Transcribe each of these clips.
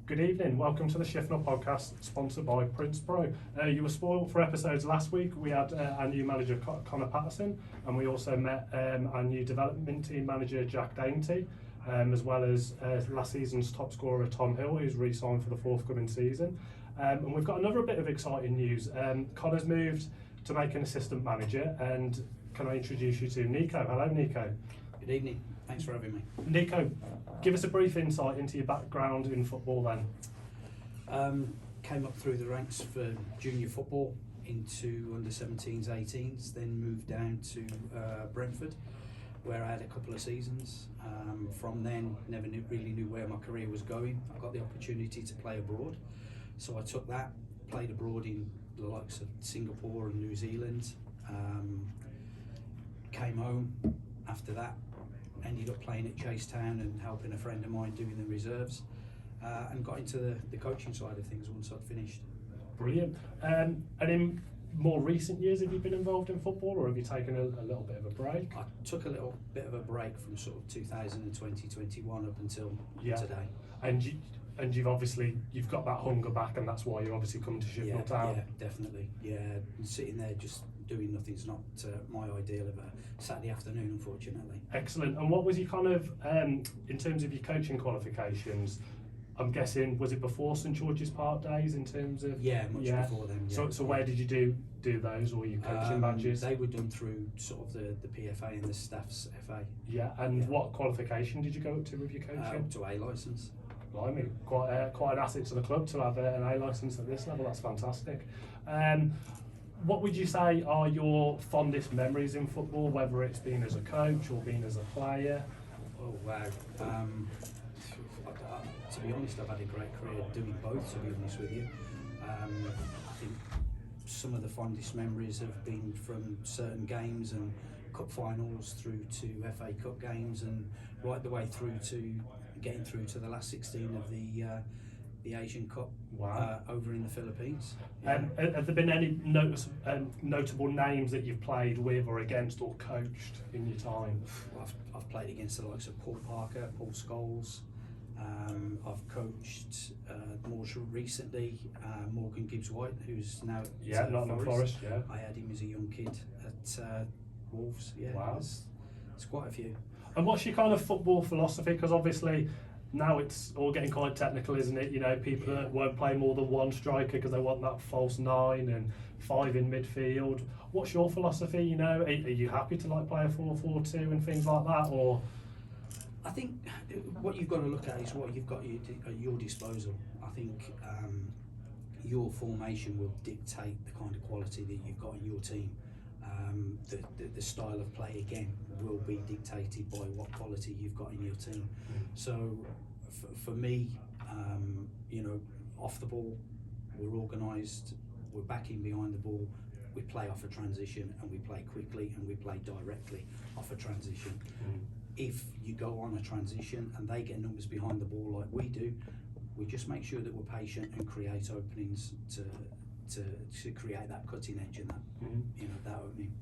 Good evening, welcome to the Shifnal podcast, sponsored by Prince Pro. You were spoiled for episodes last week. We had our new manager Connor Patterson, and we also met our new development team manager Jack Dainty, as well as last season's top scorer Tom Hill, who's re-signed for the forthcoming season. And we've got another bit of exciting news. Connor's moved to make an assistant manager, and can I introduce you to Neco? Hello, Neco. Good evening. Thanks for having me. Neco, give us a brief insight into your background in football then. Came up through the ranks for junior football into under 17s, 18s, then moved down to Brentford, where I had a couple of seasons. From then, never really knew where my career was going. I got the opportunity to play abroad, so I took that, played abroad in the likes of Singapore and New Zealand. Came home after that, ended up playing at Chasetown and helping a friend of mine doing the reserves, and got into the coaching side of things once I'd finished. Brilliant. And in more recent years, have you been involved in football, or have you taken a little bit of a break? I took a little bit of a break from sort of 2020-21 up until today. And you've got that hunger back, and that's why you obviously come to Shifnal Town. Yeah, definitely. Yeah, sitting there just doing nothing's not my ideal of a Saturday afternoon, unfortunately. Excellent. And what was your kind of, in terms of your coaching qualifications, I'm guessing, was it before St George's Park days in terms of? Yeah, much before then. Yeah. So where did you do those, or your coaching badges? They were done through sort of the PFA and the staff's FA. Yeah, and what qualification did you go up to with your coaching? Up to A licence. Blimey, quite an asset to the club to have an A licence at this level. That's fantastic. What would you say are your fondest memories in football, whether it's been as a coach or been as a player? Oh wow. To be honest, I've had a great career doing both, to be honest with you. I think some of the fondest memories have been from certain games and cup finals through to FA Cup games, and right the way through to getting through to the last 16 of the Asian Cup. Wow. Over in the Philippines. Yeah. Have there been any notable names that you've played with or against or coached in your time? I've played against the likes of Paul Parker, Paul Scholes. I've coached more recently Morgan Gibbs-White, who's now at Nottingham Forest. Yeah, I had him as a young kid at Wolves. Yeah, wow. It's quite a few. And what's your kind of football philosophy? Because obviously now it's all getting quite technical, isn't it? You know, people that won't play more than one striker because they want that false nine and 5 in midfield. What's your philosophy? You know, are you happy to like play a 4-4-2 and things like that, or? I think what you've got to look at is what you've got at your disposal. I think your formation will dictate the kind of quality that you've got in your team. The style of play again will be dictated by what quality you've got in your team. So for me, you know, off the ball, we're organised, we're backing behind the ball, we play off a transition, and we play quickly, and we play directly off a transition. If you go on a transition and they get numbers behind the ball like we do, we just make sure that we're patient and create openings to create that cutting edge and that you know, that opening.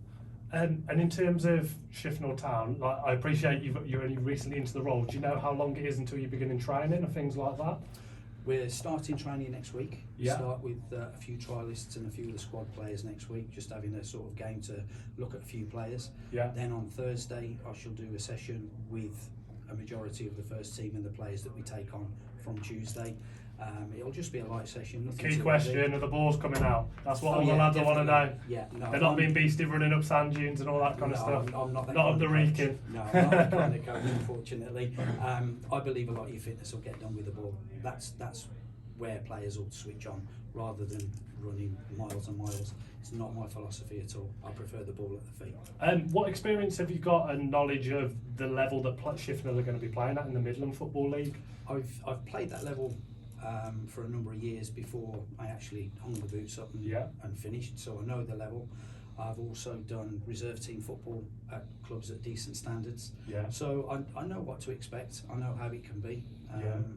And in terms of Shifnal Town, like, I appreciate you're only recently into the role. Do you know how long it is until you begin in training and things like that? We're starting training next week. Yeah. Start with a few trialists and a few of the squad players next week, just having a sort of game to look at a few players. Yeah. Then on Thursday, I shall do a session with a majority of the first team and the players that we take on from Tuesday. It'll just be a light session. Key question: are the balls coming out? That's what all the lads want to know. Yeah, no, they're not being beastie running up sand dunes and all that kind of stuff. I'm not that not kind up the of Wrekin. No, I'm not that kind of coach, unfortunately. I believe a lot of your fitness will get done with the ball. That's where players will switch on rather than running miles and miles. It's not my philosophy at all. I prefer the ball at the feet. What experience have you got and knowledge of the level that Shifnal are going to be playing at in the Midland Football League? I've played that level for a number of years before I actually hung the boots up and finished, so I know the level. I've also done reserve team football at clubs at decent standards. Yeah. So I know what to expect. I know how it can be.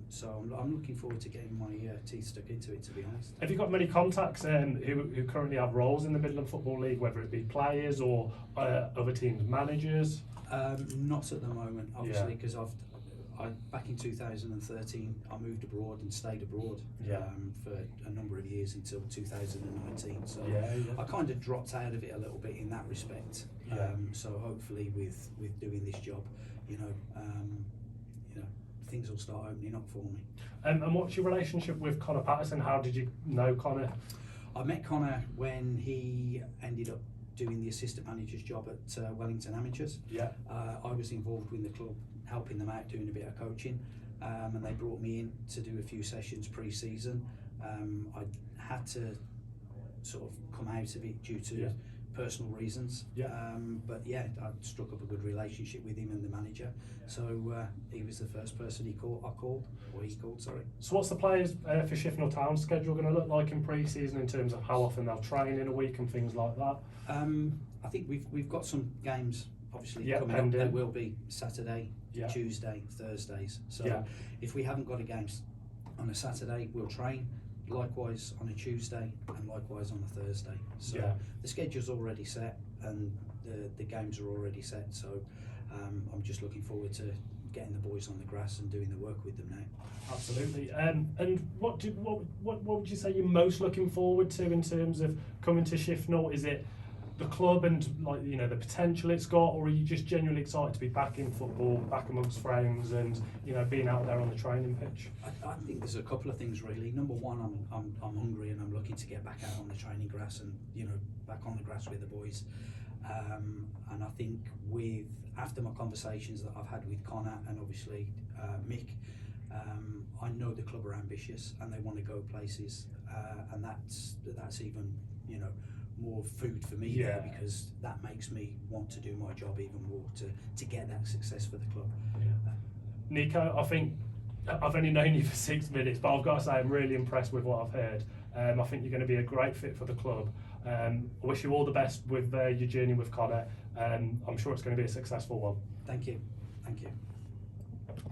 So I'm looking forward to getting my teeth stuck into it, to be honest. Have you got many contacts who currently have roles in the Midland Football League, whether it be players or other teams' managers? Not at the moment, obviously, because back in 2013, I moved abroad and stayed abroad for a number of years until 2019. So I kind of dropped out of it a little bit in that respect. So hopefully, with doing this job, things will start opening up for me. And what's your relationship with Connor Patterson? How did you know Connor? I met Connor when he ended up doing the assistant manager's job at Wellington Amateurs. I was involved with the club, helping them out, doing a bit of coaching, and they brought me in to do a few sessions pre-season. I had to sort of come out of it due to personal reasons, but I struck up a good relationship with him and the manager, so he was the first person he called. So what's the players for Shifnal Town schedule going to look like in pre-season in terms of how often they'll train in a week and things like that? I think we've got some games obviously coming up. They will be Saturday, Tuesday, Thursdays. So if we haven't got a game on a Saturday, we'll train. Likewise on a Tuesday and likewise on a Thursday. So the schedule's already set and the games are already set. So I'm just looking forward to getting the boys on the grass and doing the work with them now. Absolutely. And what would you say you're most looking forward to in terms of coming to Shifnal? Is it the club and the potential it's got, or are you just genuinely excited to be back in football, back amongst friends, and being out there on the training pitch? I think there's a couple of things really. Number one, I'm hungry and I'm looking to get back out on the training grass and back on the grass with the boys. And I think after my conversations that I've had with Connor and obviously Mick, I know the club are ambitious and they want to go places, and that's even more food for me there, because that makes me want to do my job even more to get that success for the club. Neco, I think I've only known you for 6 minutes, but I've got to say I'm really impressed with what I've heard. I think you're going to be a great fit for the club. I wish you all the best with your journey with Connor. I'm sure it's going to be a successful one. Thank you.